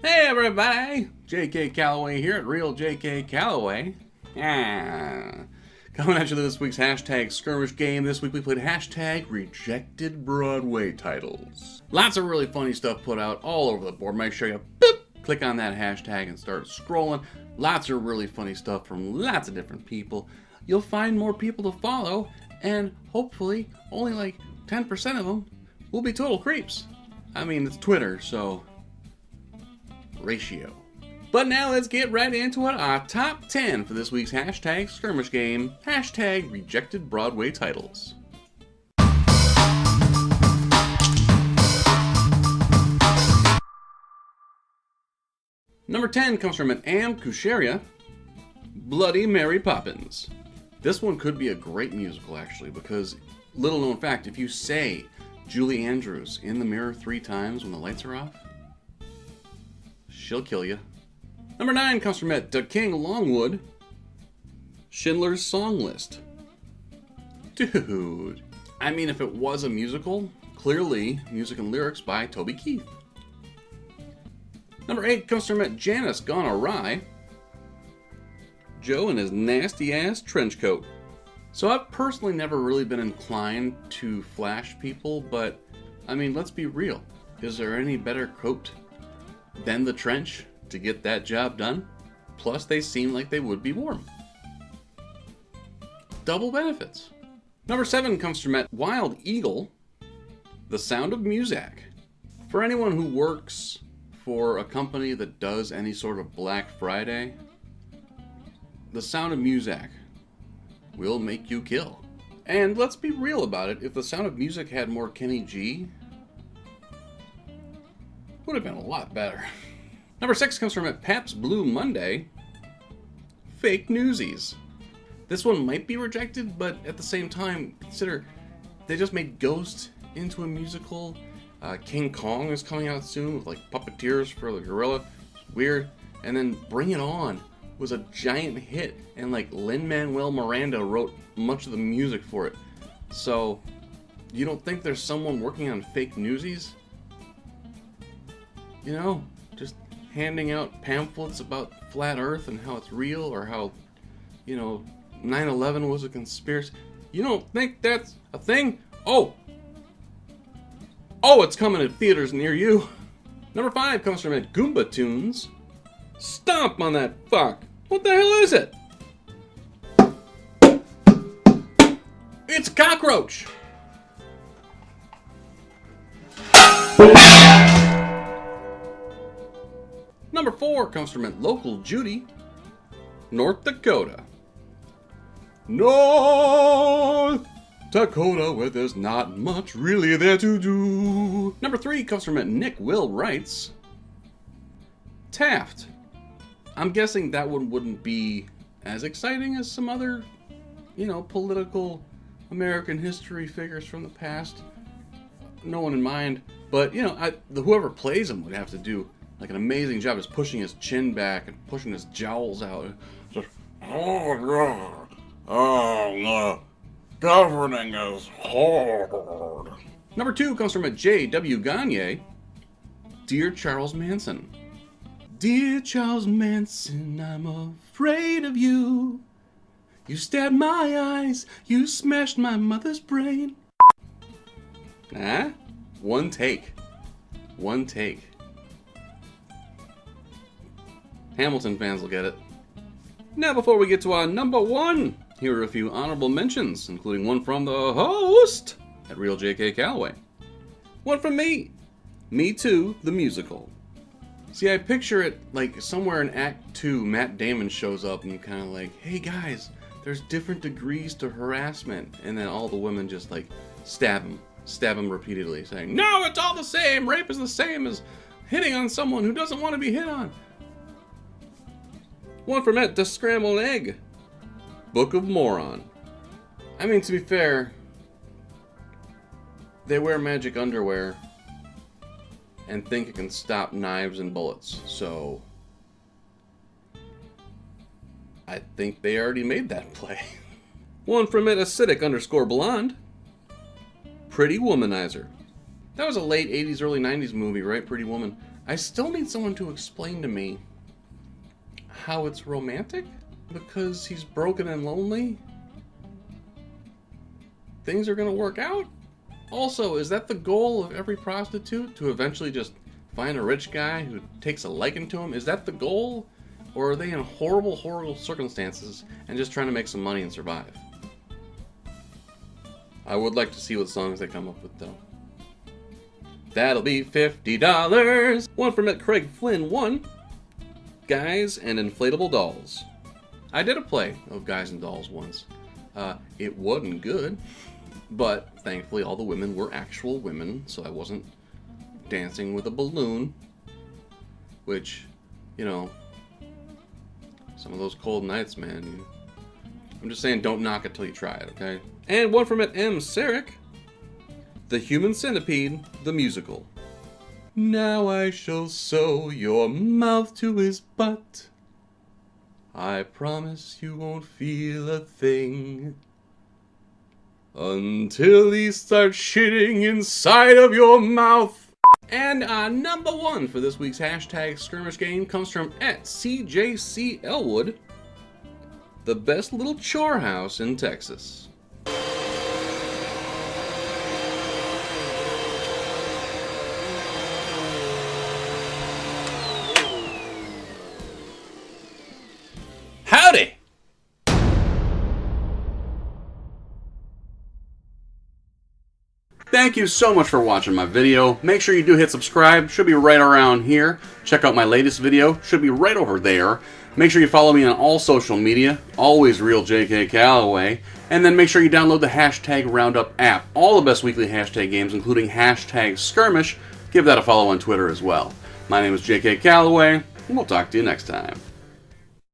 Hey everybody! JK Calloway here at Real JK Calloway. Coming at you this week's hashtag skirmish game. This week we played hashtag rejected Broadway titles. Lots of really funny stuff put out all over the board. Make sure you click on that hashtag and start scrolling. Lots of really funny stuff from lots of different people. You'll find more people to follow, and hopefully only like 10% of them will be total creeps. I mean, it's Twitter, so ratio. But now let's get right into it. Our top 10 for this week's hashtag skirmish game. Hashtag rejected Broadway titles. Number 10 comes from an Am Kusheria, Bloody Mary Poppins. This one could be a great musical, actually, because, little known fact, if you say Julie Andrews in the mirror 3 times when the lights are off, she'll kill you. Number 9 comes from The King Longwood, Schindler's Song List. Dude, I mean, if it was a musical, clearly music and lyrics by Toby Keith. Number 8 comes from Janice Gone Awry, Joe in his nasty ass trench coat. So I've personally never really been inclined to flash people, but I mean, let's be real. Is there any better coat than the trench to get that job done? Plus, they seem like they would be warm. Double benefits. Number 7 comes from Wild Eagle, The Sound of Muzak. For anyone who works for a company that does any sort of Black Friday, The Sound of Muzak will make you kill. And let's be real about it, if The Sound of Music had more Kenny G, would have been a lot better. Number 6 comes from Pabst Blue Monday, Fake Newsies. This one might be rejected, but at the same time, consider they just made Ghost into a musical. King Kong is coming out soon with like puppeteers for the gorilla. It's weird. And then Bring It On was a giant hit, and like Lin-Manuel Miranda wrote much of the music for it. So you don't think there's someone working on Fake Newsies? You know, just handing out pamphlets about flat earth and how it's real, or how, you know, 9/11 was a conspiracy. You don't think that's a thing? Oh, it's coming to theaters near you. Number 5 comes from Goomba Tunes, Stomp on That Fuck. What the hell is it? It's a cockroach. Number 4 comes from Local Judy, North Dakota. North Dakota, where there's not much really there to do. Number 3 comes from Nick Will Writes, Taft. I'm guessing that one wouldn't be as exciting as some other, you know, political American history figures from the past. No one in mind, but you know, whoever plays him would have to do like an amazing job just pushing his chin back and pushing his jowls out. Just, governing is hard. Number 2 comes from J.W. Gagne, Dear Charles Manson. Dear Charles Manson, I'm afraid of you. You stabbed my eyes, you smashed my mother's brain. One take. Hamilton fans will get it. Now, before we get to our number 1, here are a few honorable mentions, including one from the host at Real JK Calloway. One from me, Me Too, the musical. See, I picture it like somewhere in Act 2, Matt Damon shows up and kind of like, hey guys, there's different degrees to harassment. And then all the women just like stab him repeatedly, saying, no, it's all the same. Rape is the same as hitting on someone who doesn't want to be hit on. One from The Scrambled Egg, Book of Moron. I mean, to be fair, they wear magic underwear and think it can stop knives and bullets, so I think they already made that play. One from Acidic_Blonde, Pretty Womanizer. That was a late 80s, early 90s movie, right? Pretty Woman. I still need someone to explain to me how it's romantic, because he's broken and lonely. Things are gonna work out? Also, is that the goal of every prostitute? To eventually just find a rich guy who takes a liking to him? Is that the goal? Or are they in horrible, horrible circumstances and just trying to make some money and survive? I would like to see what songs they come up with, though. That'll be $50. One from Craig Flynn 1. Guys and Inflatable Dolls. I did a play of Guys and Dolls once. It wasn't good, but thankfully all the women were actual women, so I wasn't dancing with a balloon. Which, you know, some of those cold nights, man. I'm just saying, don't knock it till you try it, okay? And one from M. Sarek. The Human Centipede, the musical. Now I shall sew your mouth to his butt. I promise you won't feel a thing until he starts shitting inside of your mouth. And number one for this week's hashtag skirmish game comes from @CJC Elwood, the best little chore house in Texas. Howdy! Thank you so much for watching my video. Make sure you do hit subscribe, should be right around here. Check out my latest video, should be right over there. Make sure you follow me on all social media, always Real JK Calloway. And then make sure you download the Hashtag Roundup app. All the best weekly hashtag games, including #Skirmish. Give that a follow on Twitter as well. My name is JK Calloway, and we'll talk to you next time.